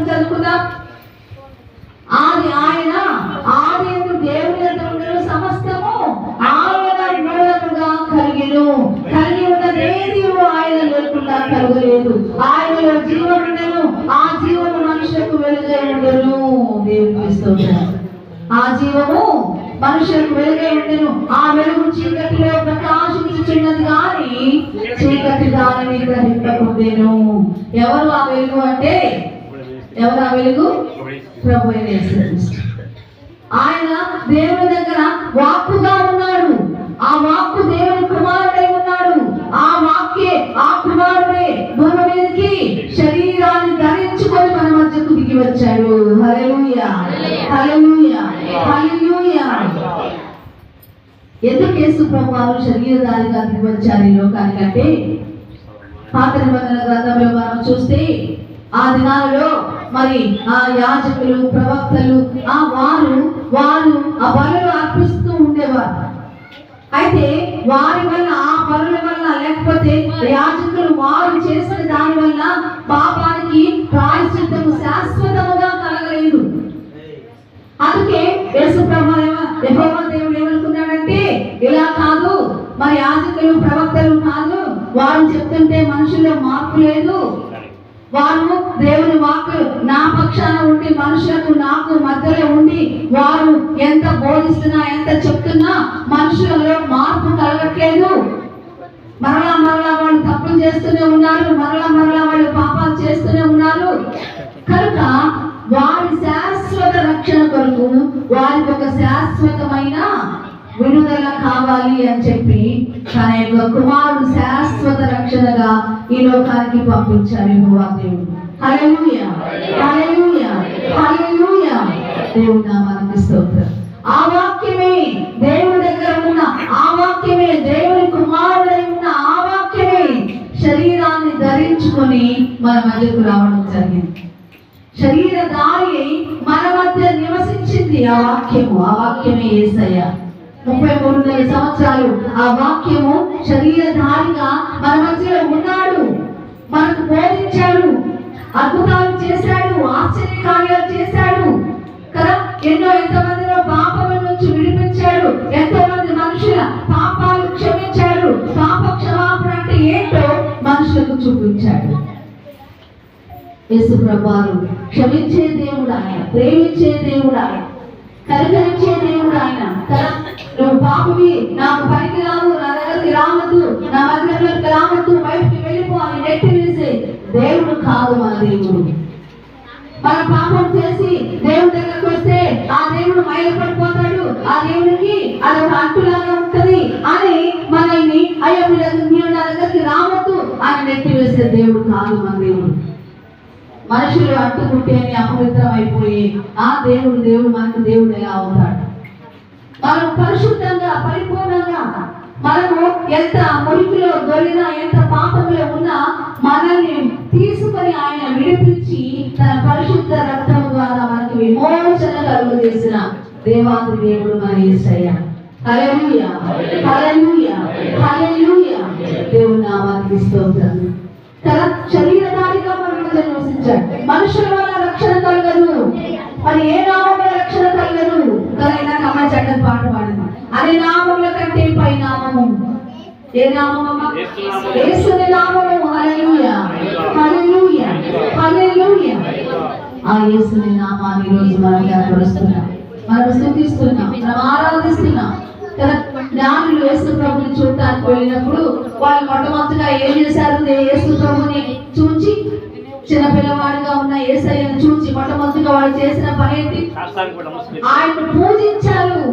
చదువుకుందాం. ఆయన ఆదియందు దేవుని యొద్ద ఉండెను, సమస్తము ఆయన మూలముగా కలిగి ఉన్నదేది ఆయన లేకుండా కలుగలేదు. ఆయనలో జీవం ఉండెను, ఆ జీవము మనుషులకు వెలుగై ఉండెను. దేవునికి స్తోత్రం. ఆ జీవము మనుషులకు వెలుగై ఉండెను, ఆ వెలుగు చీకటిలో ప్రకాశించుచున్నది కానీ చీకటి దానిని గ్రహింపకుండెను. ఎవరు ఆ వెలుగు అంటే, ఎవరు ఆ వెలుగు? ప్రభువైన యేసుక్రీస్తు. ఆయన దేవుని దగ్గర వాక్కుగా ఉన్నాడు. ఆ వాక్కు దేవుని కుమారుడై ఉన్నాడు. ఆ వాక్యే, ఆ కుమారుడే భూమి మీదకి శరీరాన్ని ధరించుకొని మన మధ్యకు దిగి వచ్చాడు. హల్లెలూయా, హల్లెలూయా, హల్లెలూయా. ఎందుకు యేసు ప్రభువారు శరీరధారిగా దిగి వచ్చారు ఈ లోకానికంటే, పాత నిబంధన గ్రంథంలో మనం చూస్తే ఆ దినాలలో మరి ఆ యాజకులు, ప్రవక్తలు వారు ఆ బలులు అర్పిస్తూ ఉండేవారు. అయితే వారి వల్ల, ఆ పనుల వల్ల, లేకపోతే యాజకులు వారు చేసిన దాని వల్ల పాపానికి ప్రాయశ్చిత్తము శాశ్వతముగా కలగలేదు. అందుకే యెహోవా దేవుడు ఏమనుకున్నాడంటే, ఇలా కాదు, మరి యాజకులు ప్రవక్తలు కాదు, వారు చెప్తుంటే మనుషుల్లో మార్పు లేదు. వారు దేవుని వాక్కు నా పక్షాన ఉండి మనుషులకు నాకు మధ్యలో ఉండి వారు ఎంత బోధిస్తున్నా, ఎంత చెప్తున్నా మనుషులలో మార్పు కలగట్లేదు. మరలా వాళ్ళు తప్పులు చేస్తూనే ఉన్నారు, మరలా వాళ్ళు పాపాలు చేస్తూనే ఉన్నారు. కనుక వారి శాశ్వత రక్షణ కొరకు వారికి ఒక శాశ్వతమైన విడుదల కావాలి అని చెప్పి తన యొక్క కుమారుడు శాశ్వత రక్షణగా ఈ లోకానికి పంపించారు యెహోవా దేవుడు. హల్లెలూయా, హల్లెలూయా, హల్లెలూయా. దేవుని నామానికి స్తోత్రం. ఆ వాక్యమే దేవుని దగ్గర ఉన్న, ఆ వాక్యమే దేవుని కుమారుడై ఉన్న, ఆ వాక్యమే శరీరాన్ని ధరించుకొని మన మధ్యకు రావడం జరిగింది. శరీరధారి మన మధ్య నివసించింది ఆ వాక్యము. ఆ వాక్యమే యేసయ్య. 33 సంవత్సరాలు ఆ వాక్యము శరీరధారిగా మన మధ్యలో ఉన్నాడు, మనకు బోధించాడు, అద్భుతాలు చేశాడు, ఆశ్చర్య కార్యాలు చేశాడు కదా. ఎంతమందిలో పాపం నుంచి విడిపించాడు, ఎంతో మంది మనుషుల పాపాలు క్షమించాడు. పాప క్షమాపణ అంటే ఏంటో మనుషులకు చూపించాడు. యేసు ప్రభువారు క్షమించే దేవుడు ఆయన, ప్రేమించే దేవుడు ఆయన, కనికరించే దేవుడు ఆయన కదా. నువ్వు పాపవి, నాకు పనికి రావు, నా దగ్గరికి రావద్దు, నా మధ్యలోకి రావద్దు, బయటికి వెళ్ళిపో అని నెట్టి వేసే దేవుడు కాదు మన దేవుడు. మన పాపం చేసి దేవుడి దగ్గరకు వస్తే ఆ దేవుడు మైలపడిపోతాడు, ఆ దేవుడికి అది ఒక అంటులాగా ఉంటది అని మనల్ని అయ్యో మీరు నా దగ్గరికి రావద్దు అని నెట్టి వేసే దేవుడు కాదు మన దేవుడు. మనుషులు అంటుకుంటేనే అపవిత్రం అయిపోయి ఆ దేవుడు మనకు దేవుడు ఎలా అవుతాడు? మనం పరిశుద్ధంగా, పరిపూర్ణంగా, మనము ఎంత మురికిలో దొరికినా, ఎంత పాపంలో ఉన్నా మనల్ని తీసుకొని ఆయన విడిపించి తన పరిశుద్ధ రక్తం ద్వారా మనకి విమోచన కలుగజేసిన దేవాది దేవుడు మన యేసయ్య. హల్లెలూయా, హల్లెలూయా, హల్లెలూయా. దేవుని నామానికి స్తోత్రం. కదా, శరీరధారిగా మన మధ్య నివసించాడు. మనుషుల వల్ల రక్షణ కలగదు, మరి ఏ నామముల రక్షణ కలగదు కదా. నాకు అమ్మాయి చక్కని పాట పాడింది, అనే నామముల కంటే పై నామము. ఏ నామము? యేసుని నామము. హల్లెలూయా, హల్లెలూయా, హల్లెలూయా. ఆ యేసుని నామాన్ని రోజు మనం కనపరుస్తున్నాం, మనం స్తుతిస్తున్నాం, మనం ఆరాధిస్తున్నాం కదా. జ్ఞానులు యేసు ప్రభుని చూడటానికి వెళ్ళినప్పుడు వాళ్ళు మొట్టమొదటిగా ఏం చేశారు? యేసు ప్రభుని చూచి, చిన్నపిల్లవాడిగా ఉన్న యేసయ్యను చూచి మొట్టమొదటిగా వాళ్ళు చేసిన పని ఏంటి? ఆయన పూజించారు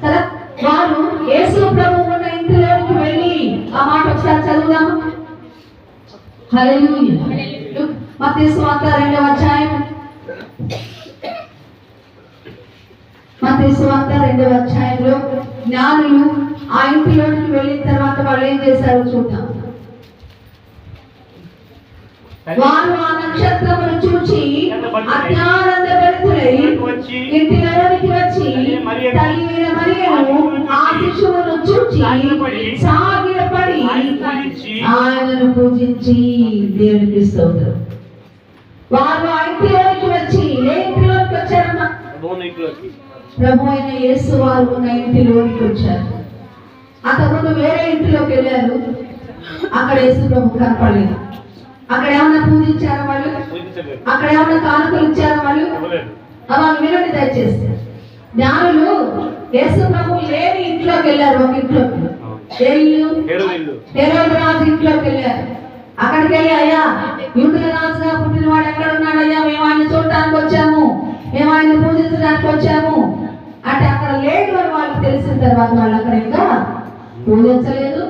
కదా. వారు యేసు ప్రభు ఉన్న ఇంటిలోకి వెళ్ళి, ఆ మాట ఒకసారి చదువుదాము. హల్లెలూయా. మత్తయి సువార్త 2వ అధ్యాయం, మత్తయి సువార్త 2వ అధ్యాయంలో జ్ఞానులు ఆ ఇంటిలోకి వెళ్ళిన తర్వాత వాళ్ళు ఏం చేశారో చూద్దాం. వారు ఆ నక్షత్రమును చూచి అత్యానందభరితులై ఇంటిలోనికి వచ్చి తల్లి అయిన మరియను ఆ శిశువును చూచి సాగిలపడి ఆయనను పూజించి దేవునికి స్తోత్రం. వారు ఆ ఇంటిలోనికి ప్రభు అయిన యేసు వారు ఉన్న ఇంటిలోనికి వచ్చారు. అంతకుముందు వేరే ఇంటిలోకి వెళ్ళారు. అక్కడ యేసు ప్రభు కనపడలేదు. అక్కడ ఏమన్నా పూజించారా వాళ్ళు? అక్కడ ఏమన్నా కానుకలు ఇచ్చారా వాళ్ళు? వాళ్ళు వినండి దయచేసి. జ్ఞానులు యేసు ప్రభు లేని ఇంట్లోకి వెళ్ళారు. ఒక ఇంట్లోకి, ఏ ఇల్లు? హేరోదు రాజు ఇంట్లోకి వెళ్ళారు. అక్కడికి వెళ్ళి, అయ్యా యూదుల రాజుగా పుట్టిన వాడు ఎక్కడ ఉన్నాడయ్యా, మేము ఆయన చూడటానికి వచ్చాము, మేము ఆయన పూజించడానికి వచ్చాము అంటే అక్కడ లేడు అని వాళ్ళకి తెలిసిన తర్వాత వాళ్ళు అక్కడ ఇంకా పూజించలేదు,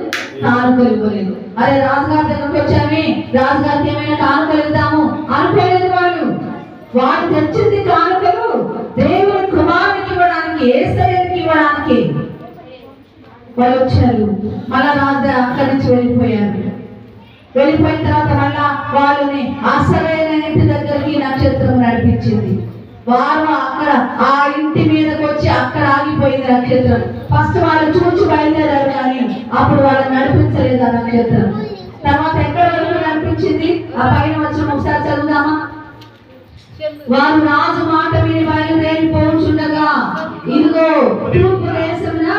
కానుకలు ఇవ్వలేదు. అరే రాజుగారి దగ్గరకు వచ్చామే, రాజుగారికి ఏమైనా కానుకలు ఇద్దాము అనుకోలేదు వాళ్ళు. వాళ్ళు తెచ్చింది కానుకలు దేవుని కుమారునికి ఇవ్వడానికి, యేసయ్యకి ఇవ్వడానికి. వాళ్ళు వచ్చారు. మళ్ళా రాజు అక్కడి నుంచి వెళ్ళిపోయారు. వెళ్ళిపోయిన తర్వాత మళ్ళా వాళ్ళని అసలైన ఇంటి దగ్గరికి నక్షత్రం నడిపించింది. వారు అక్కడ ఆ ఇంటి మీదకి వచ్చి అక్కడ ఆగిపోయింది నక్షత్రం. ఫస్ట్ వాళ్ళు చూచి బయలుదేరారు, కానీ అప్పుడు వాళ్ళని నడిపించలేదు ఆ నక్షత్రం. తర్వాత ఎక్కడ వరకు నడిపించింది? ఆ పైన వచ్చిన ఒకసారి చదువుదామా? వారు రాజు మాట విని బయలుదేరిపోచుండగా ఇదిగో తూర్పు దేశమున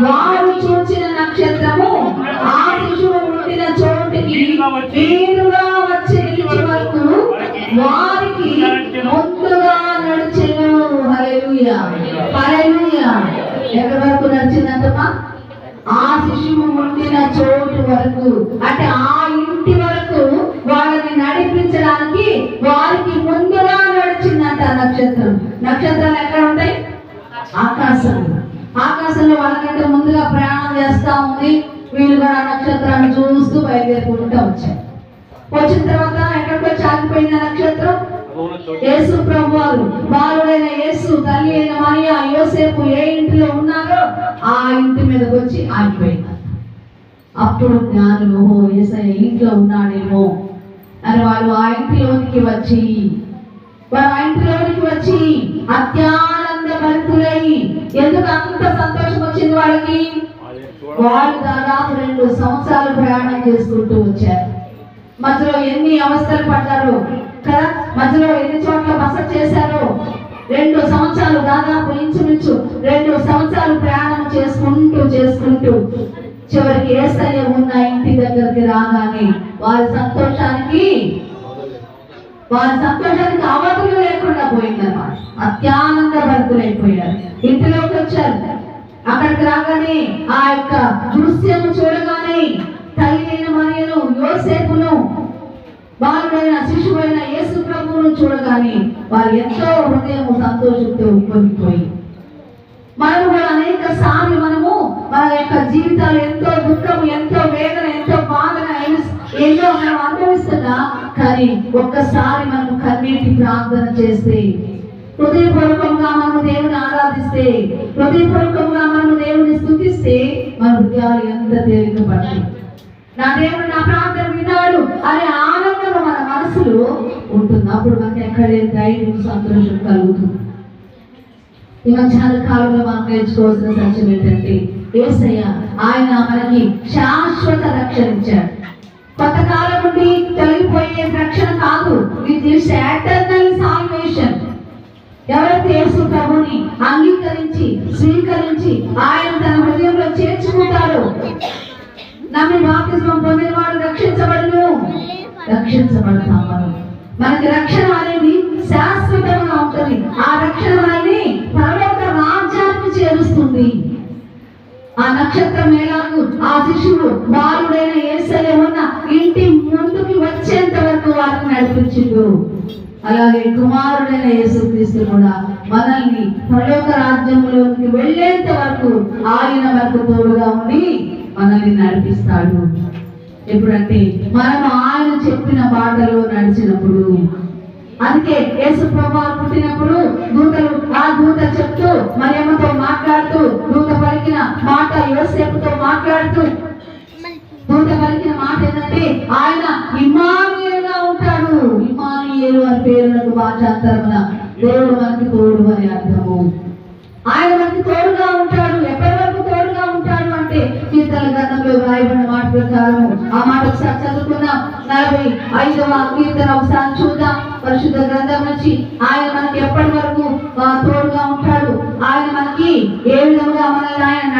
వారు చూచిన నక్షత్రము ఆ శిశువు ఉండిన చోటికి వీరుగా వచ్చి నిలిచి వరకు వారికి ముందుగా నడిచెను. హల్లెలూయా, హల్లెలూయా. ఎక్కడి వరకు నడిచిందంటమ్మా? ఆ శిశువు ఉండిన చోటు వరకు, అంటే ఆ ఇంటి వరకు వాళ్ళని నడిపించడానికి వారికి ముందుగా నడిచిందంట నక్షత్రం. నక్షత్రాలు ఎక్కడ ఉంటాయి? ఆకాశంలో. ఆకాశంలో వాళ్ళకంటే ముందుగా ప్రయాణం చేస్తా ఉంది. వీళ్ళు కూడా నక్షత్రాన్ని చూస్తూ బయలుదేరుకుంటూ వచ్చారు. వచ్చిన తర్వాత ఎక్కడికి వచ్చి ఆగిపోయిన నక్షత్రం? యేసు ప్రభు వారు, బాలుడైన యేసు, తల్లి అయిన మరియా, యోసేపు ఏ ఇంటిలో ఉన్నారో ఆ ఇంటి మీదకి వచ్చి ఆగిపోయింది. అప్పుడు జ్ఞానులు, ఓహో యేసయ్య ఇంట్లో ఉన్నాడేమో అని వాళ్ళు ఆ ఇంటిలోనికి వచ్చి అత్యానంద భరితులై. ఎందుకు అంత సంతోషం వచ్చింది వాళ్ళకి? వాళ్ళు దాదాపు 2 సంవత్సరాలు ప్రయాణం చేసుకుంటూ వచ్చారు. మధ్యలో ఎన్ని అవస్థలు పడ్డారు కదా, మధ్యలో ఎన్ని చోట్ల బస చేశారు. 2 సంవత్సరాలు, దాదాపు ఇంచుమించు 2 సంవత్సరాలు ప్రయాణం చేసుకుంటూ చివరికి యేసయ్య ఉన్న ఇంటి దగ్గరికి రాగానే వారి సంతోషానికి అవధులు లేకుండా పోయిందన్నమాట. అత్యానంద భరితులైపోయారు. ఇంటిలోకి వచ్చారు. అక్కడికి రాగానే ఆ యొక్క దృశ్యము చూడగానే తల్లి అయిన మరియను, యోసేపును, బాలుడైన శిశువైన యేసు ప్రభువును చూడగానే వారు ఎంతో హృదయం సంతోషంతో ఉప్పొంగిపోయి. మనము కూడా అనేక సార్లు మన యొక్క జీవితాలు ఎంతో దుఃఖము, ఎంతో వేదన, ఎంతో బాధన, ఎన్నో మనం అనుభవిస్తున్నా, కానీ ఒక్కసారి మనము కన్నీటి ప్రార్థన చేస్తే, హృదయపూర్వకంగా మనము దేవుని ఆరాధిస్తే, హృదయపూర్వకంగా మనము దేవుని స్తుతిస్తే మన హృదయాలు ఎంత తేలికపడతాయి. నా దేవుడు నా ప్రార్థన విన్నాడు అనే ఆనందం మన మనసులో ఉంటుంది. అప్పుడు మనకి ఎక్కడే ధైర్యం, సంతోషం కలుగుతుంది. ఈ మధ్యాహ్న కాలంలో మనం నేర్చుకోవాల్సిన సత్యం ఏంటంటే, యేసయ్య ఆయన మనకి శాశ్వత రక్షణ ఇచ్చాడు. కొంతకాలం నుండి తొలగిపోయే రక్షణ కాదు. It is eternal salvation. ఎవరైతే యేసు ప్రభుని అంగీకరించి స్వీకరించి ఆయన తన హృదయంలో చేర్చుకుంటారో, నమ్మి బాప్తిస్మం పొందినవాడు రక్షించబడతాం. మనకి రక్షణ అనేది శాశ్వతంగా ఉంటుంది. ఆ రక్షణ మనల్ని పరలోక రాజ్యానికి చేరుస్తుంది. ఆ నక్షత్రం ఎలాగూ ఆ శిశువు బాలుడైన యేసయ్య ఉన్న ఇంటి ముందుకి వచ్చేంత వరకు వారిని నడిపించిండు. అలాగే కుమారుడైన యేసుక్రీస్తు కూడా మనల్ని పరలోక రాజ్యంలోకి వెళ్ళేంత వరకు ఆయన వరకు తోడుగా ఉండి మనల్ని నడిపిస్తాడు. ఎప్పుడంటే మనం ఆయన చెప్పిన బాటలో నడిచినప్పుడు. అందుకే యేసు ప్రభువు పుట్టినప్పుడు ఆ దూత చెప్తూ మరియమ్మతో మాట్లాడుతూ, దూత పలికిన మాట యోసేపుతో మాట్లాడుతూ, దూత పలికిన మాట ఏంటంటే ఆయన ఇమ్మానుయేలుగా ఉంటాడు. ఇమ్మానుయేలు అని పేరులకు భాషాంతరమున దేవుడు మనకి తోడు అని అర్థము. ఆయన మనకి తోడుగా ఉంటాడు. ఎప్పటి వరకు తోడుగా ఉంటాడు అంటే కీర్తనల గ్రంథంలో రాయబడిన మాట ప్రకారము ఆ మాట ఒకసారి చదువుకుందాం. 45వ కీర్తన ఒకసారి చూద్దాం. పరిశుద్ధ గ్రంథం నుంచి ఆయన మనకి ఎప్పటి వరకు తోడుగా ఏ విధముగా మనల్ని ఆయన